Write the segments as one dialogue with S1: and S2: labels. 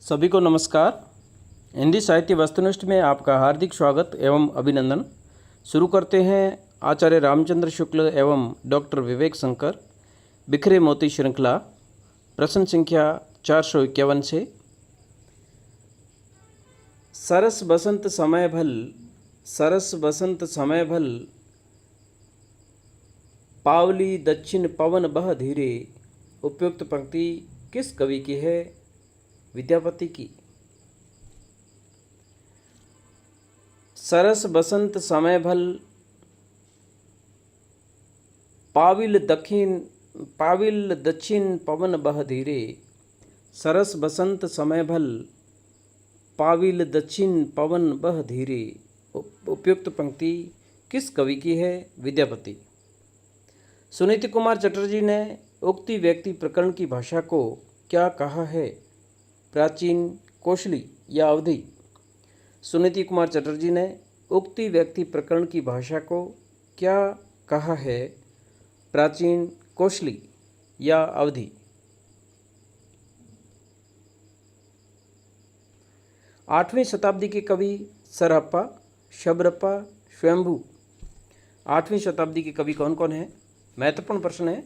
S1: सभी को नमस्कार। हिंदी साहित्य वस्तुनिष्ठ में आपका हार्दिक स्वागत एवं अभिनंदन। शुरू करते हैं आचार्य रामचंद्र शुक्ल एवं डॉक्टर विवेक शंकर बिखरे मोती श्रृंखला, प्रश्न संख्या 451 से। सरस बसंत समय भल, सरस बसंत समय भल, पावली दक्षिण पवन बह धीरे। उपयुक्त पंक्ति किस कवि की है? विद्यापति की। सरस बसंत समय भल, पाविल दक्षिण पवन बह धीरे। सरस बसंत समय भल, पाविल दक्षिण पवन बह धीरे। उपयुक्त पंक्ति किस कवि की है? विद्यापति। सुनीति कुमार चटर्जी ने उक्ति व्यक्ति प्रकरण की भाषा को क्या कहा है? प्राचीन, कोशली या अवधि? सुनीति कुमार चटर्जी ने उक्ति व्यक्ति प्रकरण की भाषा को क्या कहा है? प्राचीन, कोशली या अवधि? 8वीं शताब्दी के कवि सरहप्पा, शबरप्पा, स्वयंभू। 8वीं शताब्दी के कवि कौन कौन हैं? महत्वपूर्ण प्रश्न है।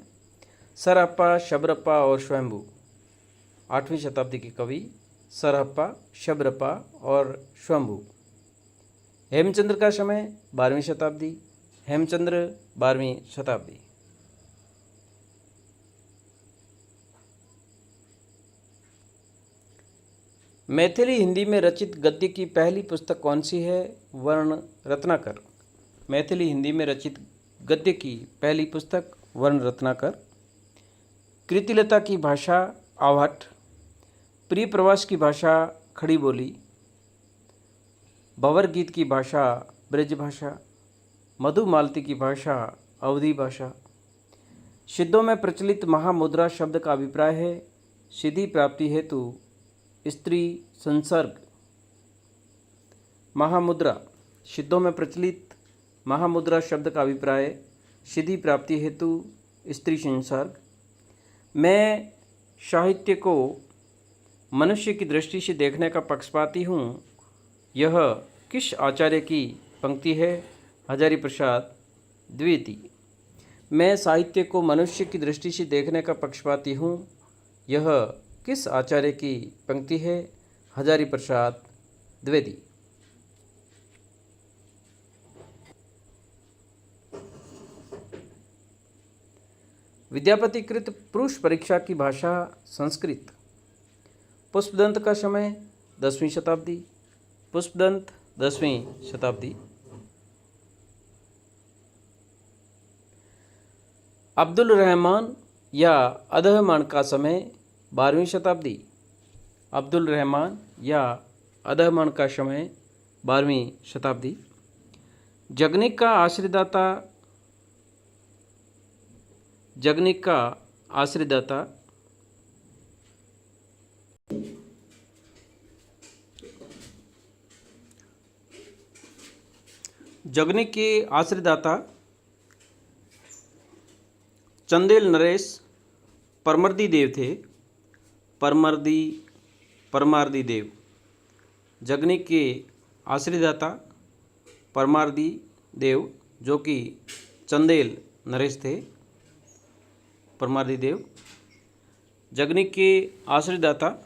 S1: सरहप्पा, शबरप्पा और स्वयंभू। 8वीं शताब्दी के कवि सरहप्पा, शबरप्पा और स्वयंभू। हेमचंद्र का समय 12वीं शताब्दी। हेमचंद्र 12वीं शताब्दी। मैथिली हिंदी में रचित गद्य की पहली पुस्तक कौन सी है? वर्ण रत्नाकर। मैथिली हिंदी में रचित गद्य की पहली पुस्तक वर्ण रत्नाकर। कृतिलता की भाषा आवाट। प्रिय प्रवास की भाषा खड़ी बोली। भंवर गीत की भाषा ब्रज भाषा। मधुमालती की भाषा अवधी भाषा। सिद्धों में प्रचलित महामुद्रा शब्द का अभिप्राय है सिद्धि प्राप्ति हेतु स्त्री संसर्ग। महामुद्रा। सिद्धों में प्रचलित महामुद्रा शब्द का अभिप्राय सिद्धि प्राप्ति हेतु स्त्री संसर्ग। मैं साहित्य को मनुष्य की दृष्टि से देखने का पक्षपाती हूँ, यह किस आचार्य की पंक्ति है? हजारी प्रसाद द्विवेदी। मैं साहित्य को मनुष्य की दृष्टि से देखने का पक्षपाती हूँ, यह किस आचार्य की पंक्ति है? हजारी प्रसाद द्विवेदी। विद्यापतिकृत पुरुष परीक्षा की भाषा संस्कृत। पुष्पदंत का समय 10वीं शताब्दी। पुष्पदंत 10वीं शताब्दी। अब्दुल रहमान या अदहमान का समय 12वीं शताब्दी। अब्दुल रहमान या अदहमान का समय 12वीं शताब्दी। जगनिक का आश्रयदाता। जगनिक का आश्रयदाता। जगनिक के आश्रयदाता चंदेल नरेश परमर्दी देव थे। परमार्दी देव। जगनिक के आश्रयदाता परमार्दी देव, जो कि चंदेल नरेश थे। परमार्दी देव। जगनिक के आश्रयदाता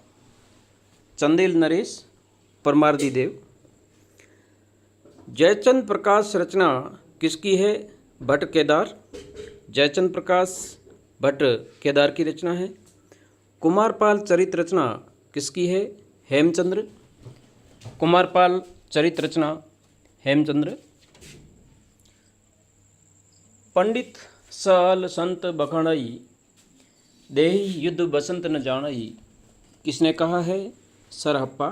S1: चंदेल नरेश, परमार्दी देव। जयचंद प्रकाश रचना किसकी है? भट्ट केदार। जयचंद प्रकाश भट्ट केदार की रचना है। कुमारपाल चरित रचना किसकी है? हेमचंद्र। कुमारपाल चरित रचना हेमचंद्र। पंडित सल संत बखाणई, देहि युद्ध बसंत न जानई, किसने कहा है? सरहप्पा।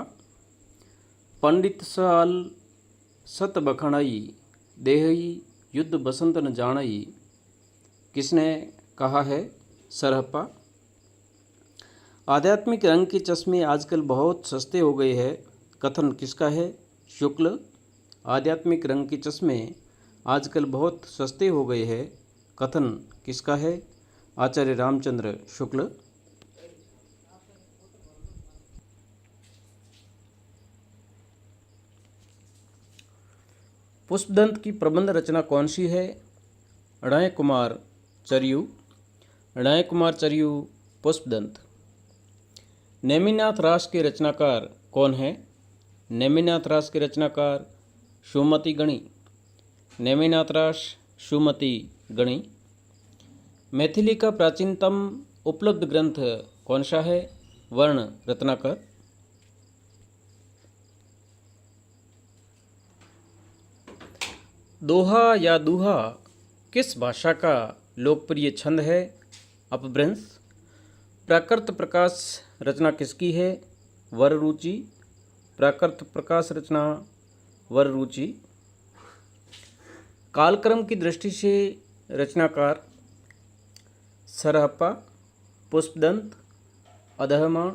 S1: पंडित सल सत बखाणई, देहि युद्ध बसंत न जानई, किसने कहा है? सरहप्पा। आध्यात्मिक रंग के चश्मे आजकल बहुत सस्ते हो गए हैं, कथन किसका है? शुक्ल। आध्यात्मिक रंग के चश्मे आजकल बहुत सस्ते हो गए हैं, कथन किसका है? आचार्य रामचंद्र शुक्ल। पुष्पदंत की प्रबंध रचना कौन सी है? णय कुमार चरियु। णय कुमार चरियु पुष्पदंत। नेमिनाथ रास के रचनाकार कौन है? नेमिनाथ रास के रचनाकार सुमति गणी। नेमिनाथ रास सुमति गणी। मैथिली का प्राचीनतम उपलब्ध ग्रंथ कौन सा है? वर्ण रत्नाकर। दोहा या दूहा किस भाषा का लोकप्रिय छंद है? अपभ्रंश। प्राकृत प्रकाश रचना किसकी है? वररुचि। प्राकृत प्रकाश रचना वररुचि। कालक्रम की दृष्टि से रचनाकार सरहप्पा, पुष्पदंत, अधहमाण,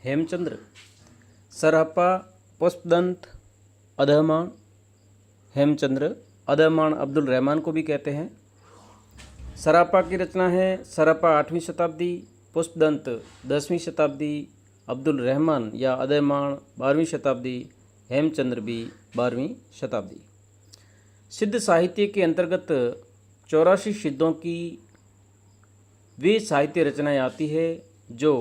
S1: हेमचंद्र। सरहप्पा, पुष्पदंत, अधहमाण, हेमचंद्र। अधहमाण अब्दुल रहमान को भी कहते हैं। सरहप्पा की रचना है सरहप्पा 8वीं शताब्दी, पुष्पदंत 10वीं शताब्दी, अब्दुल रहमान या अधहमाण 12वीं शताब्दी, हेमचंद्र भी 12वीं शताब्दी। सिद्ध साहित्य के अंतर्गत 84 सिद्धों की वे साहित्य रचनाएँ आती है जो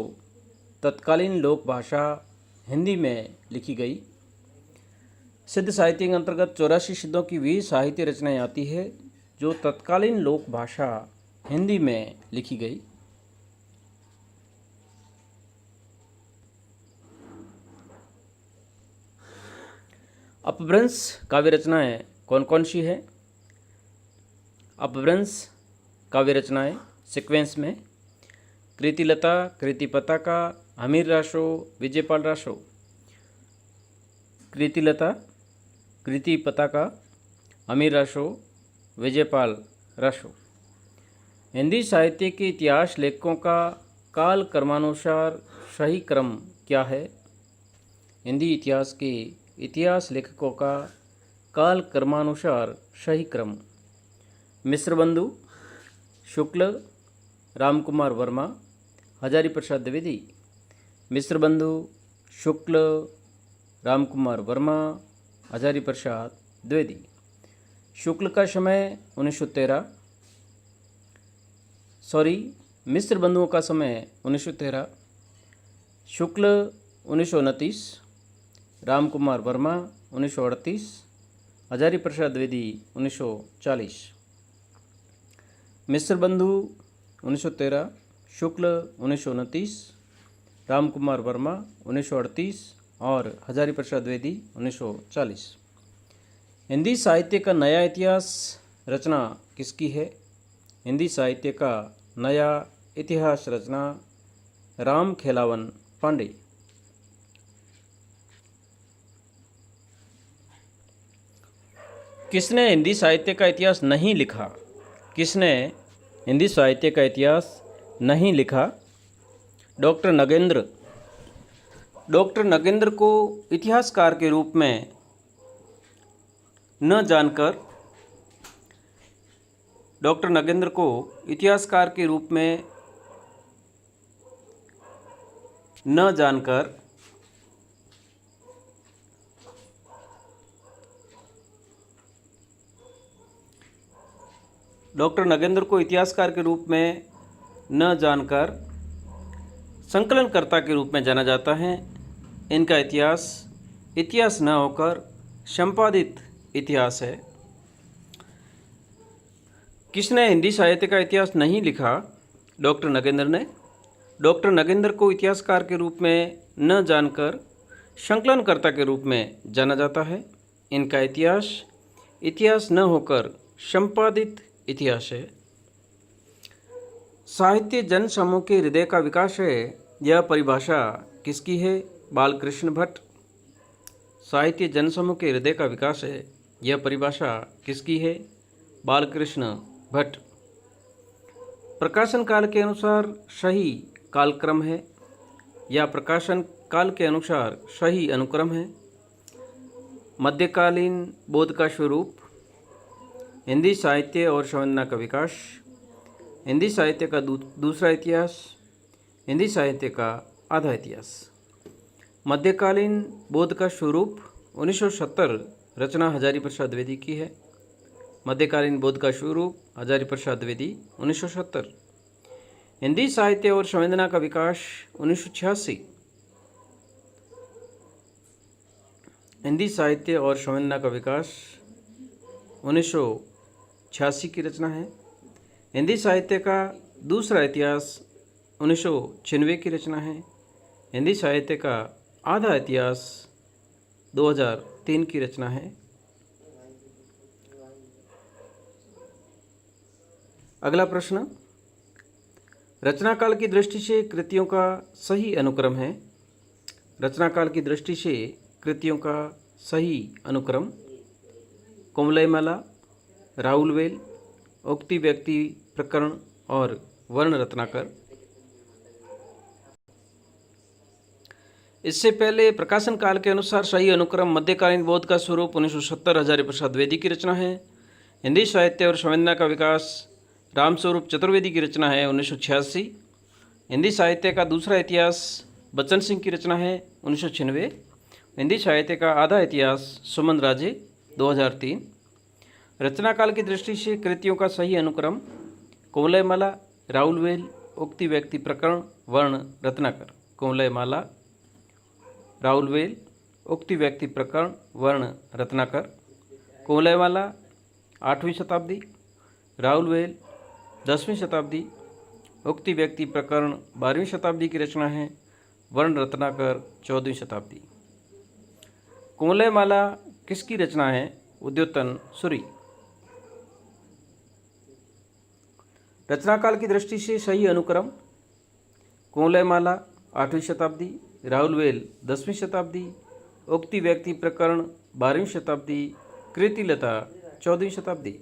S1: तत्कालीन लोक भाषा हिंदी में लिखी गई। सिद्ध साहित्य के अंतर्गत 84 सिद्धों की वे साहित्य रचनाएँ आती है जो तत्कालीन लोक भाषा हिंदी में लिखी गई। अपभ्रंश काव्य रचनाएँ कौन कौन सी है? अपभ्रंश काव्य रचनाएँ सीक्वेंस में कृतिलता, कृतिपताका, हमीर रासो, विजयपाल रासो। कृतिलता, कृतिपताका, हमीर रासो, विजयपाल रासो। हिंदी साहित्य के इतिहास लेखकों का काल क्रमानुसार सही क्रम क्या है? हिंदी इतिहास के इतिहास लेखकों का काल क्रमानुसार सही क्रम मिश्रबंधु, शुक्ल, रामकुमार वर्मा, हजारी प्रसाद द्विवेदी। मिश्रबंधु, शुक्ल, रामकुमार वर्मा, हजारी प्रसाद द्विवेदी। शुक्ल का समय 1913, मिश्रबंधुओं का समय 1913, शुक्ल 1929, रामकुमार वर्मा 1938, हजारी प्रसाद द्विवेदी 1940। मिश्रबंधु 1913, शुक्ल 1929, रामकुमार वर्मा 1938 और हजारी प्रसाद द्विवेदी 1940। हिंदी साहित्य का नया इतिहास रचना किसकी है? हिंदी साहित्य का नया इतिहास रचना राम खेलावन पांडे। किसने हिंदी साहित्य का इतिहास नहीं लिखा? किसने हिंदी साहित्य का इतिहास नहीं लिखा? डॉक्टर नगेंद्र। डॉक्टर नगेंद्र को इतिहासकार के रूप में न जानकर डॉक्टर नगेंद्र को इतिहासकार के रूप में न जानकर डॉक्टर नगेंद्र को इतिहासकार के रूप में न जानकर संकलनकर्ता के रूप में जाना जाता है। इनका इतिहास न होकर संपादित इतिहास है। किसने हिंदी साहित्य का इतिहास नहीं लिखा? डॉक्टर नगेंद्र ने। डॉक्टर नगेंद्र को इतिहासकार के रूप में न जानकर संकलनकर्ता के रूप में जाना जाता है। इनका इतिहास न होकर संपादित इतिहास है। साहित्य जन समूह के हृदय का विकास है, यह परिभाषा किसकी है? बालकृष्ण भट्ट। साहित्य जन समूह के हृदय का विकास है, यह परिभाषा किसकी है? बालकृष्ण भट्ट। प्रकाशन काल के अनुसार सही कालक्रम है या प्रकाशन काल के अनुसार सही अनुक्रम है? मध्यकालीन बोध का स्वरूप, हिंदी साहित्य और संवेदना का विकास, हिंदी साहित्य का दूसरा इतिहास, हिंदी साहित्य का आधा इतिहास। मध्यकालीन बोध का स्वरूप 1970 रचना हजारी प्रसाद द्विवेदी की है। मध्यकालीन बौद्ध का स्वरूप हजारी प्रसाद द्विवेदी 1970। हिंदी साहित्य और संवेदना का विकास 1986। हिंदी साहित्य और संवेदना का विकास 1986 की रचना है। हिंदी साहित्य का दूसरा इतिहास 1996 की रचना है। हिंदी साहित्य का आधा इतिहास 2003 की रचना है। अगला प्रश्न, रचनाकाल की दृष्टि से कृतियों का सही अनुक्रम है। रचनाकाल की दृष्टि से कृतियों का सही अनुक्रम कोमलयमाला, राउलवेल, उक्ति व्यक्ति प्रकरण और वर्ण रत्नाकर। इससे पहले प्रकाशन काल के अनुसार सही अनुक्रम मध्यकालीन बौद्ध का स्वरूप 1970 हजारी प्रसाद द्विवेदी की रचना है। हिंदी साहित्य और संवेदना का विकास रामस्वरूप चतुर्वेदी की रचना है 1986। हिंदी साहित्य का दूसरा इतिहास बच्चन सिंह की रचना है 1996। हिंदी साहित्य का आधा इतिहास सुमन राजे 2003। रचनाकाल की दृष्टि से कृतियों का सही अनुक्रम कोमलयमाला, राउलवेल, उक्ति व्यक्ति प्रकरण, वर्ण रत्नाकर। कोमलयमाला, राउलवेल, उक्ति व्यक्ति प्रकरण, वर्ण रत्नाकर। कोमलयमाला 8वीं शताब्दी, राउलवेल 10वीं शताब्दी, उक्ति व्यक्ति प्रकरण 12वीं शताब्दी की रचना है। वर्ण रत्नाकर 14वीं शताब्दी। कोमलयमाला किसकी रचना है? उद्योतन सूरी। रचनाकाल की दृष्टि से सही अनुक्रम कोमलयमाला 8वीं शताब्दी, राउलवेल 10वीं शताब्दी, उक्ति व्यक्ति प्रकरण 12वीं शताब्दी, कृतिलता 14वीं शताब्दी।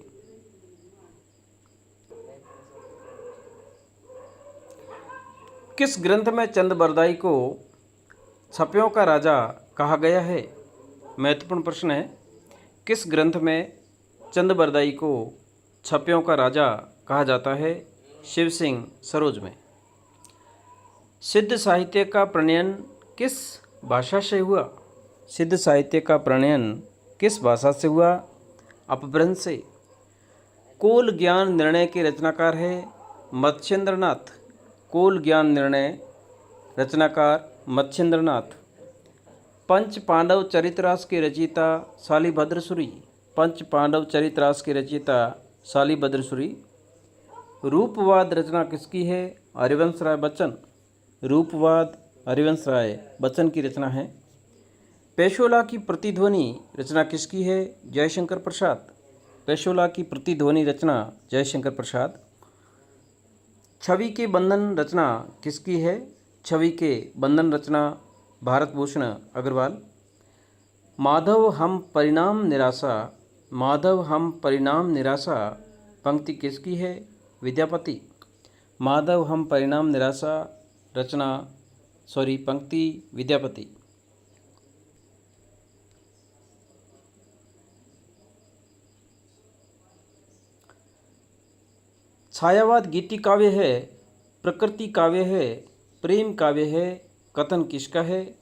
S1: किस ग्रंथ में चंद बरदाई को छपियों का राजा कहा गया है? महत्वपूर्ण प्रश्न है। किस ग्रंथ में चंद बरदाई को छपियों का राजा कहा जाता है? शिव सिंह सरोज में। सिद्ध साहित्य का प्रणयन किस भाषा से हुआ? सिद्ध साहित्य का प्रणयन किस भाषा से हुआ? अपभ्रंश से। कोल ज्ञान निर्णय के रचनाकार है मत्स्येंद्रनाथ। कोल ज्ञान निर्णय रचनाकार मत्स्येंद्रनाथ। पंच पांडव चरितरास के रचयिता शालिभद्र सूरी। पंच पांडव चरितरास के रचयिता शालिभद्र सूरी। रूपवाद रचना किसकी है? हरिवंश राय बच्चन। रूपवाद हरिवंश राय बच्चन की रचना है। पेशोला की प्रतिध्वनि रचना किसकी है? जयशंकर प्रसाद। पेशोला की प्रतिध्वनि रचना जयशंकर प्रसाद। छवि के बंधन रचना किसकी है? छवि के बंधन रचना भारत भूषण अग्रवाल। माधव हम परिणाम निराशा। माधव हम परिणाम निराशा पंक्ति किसकी है? विद्यापति। माधव हम परिणाम निराशा पंक्ति विद्यापति। छायावाद गीति काव्य है, प्रकृति काव्य है, प्रेम काव्य है, कथन किसका है?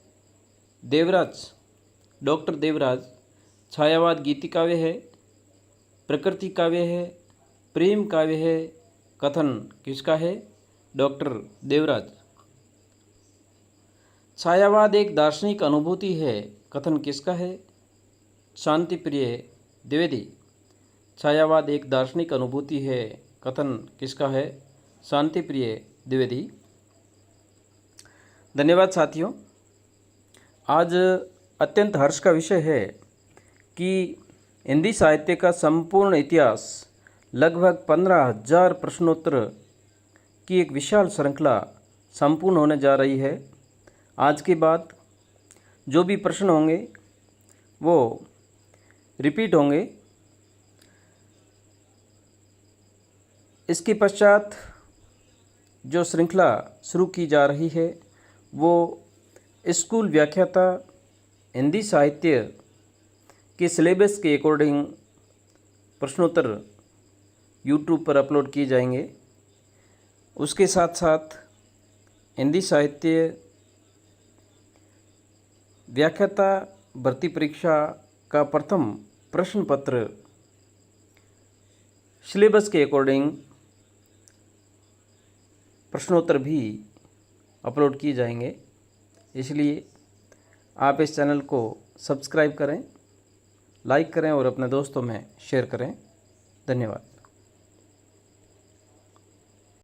S1: देवराज, डॉक्टर देवराज। छायावाद गीति काव्य है, प्रकृति काव्य है, प्रेम काव्य है, कथन किसका है? डॉक्टर देवराज। छायावाद एक दार्शनिक अनुभूति है, कथन किसका है? शांति प्रिय द्विवेदी। छायावाद एक दार्शनिक अनुभूति है, कथन किसका है? शांति प्रिय द्विवेदी। धन्यवाद साथियों। आज अत्यंत हर्ष का विषय है कि हिंदी साहित्य का संपूर्ण इतिहास लगभग 15,000 प्रश्नोत्तर की एक विशाल श्रृंखला संपूर्ण होने जा रही है। आज के बाद जो भी प्रश्न होंगे वो रिपीट होंगे। इसके पश्चात जो श्रृंखला शुरू की जा रही है वो स्कूल व्याख्याता हिंदी साहित्य के सिलेबस के अकॉर्डिंग प्रश्नोत्तर यूट्यूब पर अपलोड किए जाएंगे। उसके साथ साथ हिंदी साहित्य व्याख्याता भर्ती परीक्षा का प्रथम प्रश्न पत्र सिलेबस के अकॉर्डिंग प्रश्नोत्तर भी अपलोड किए जाएंगे, इसलिए आप इस चैनल को सब्सक्राइब करें, लाइक करें और अपने दोस्तों में शेयर करें। धन्यवाद।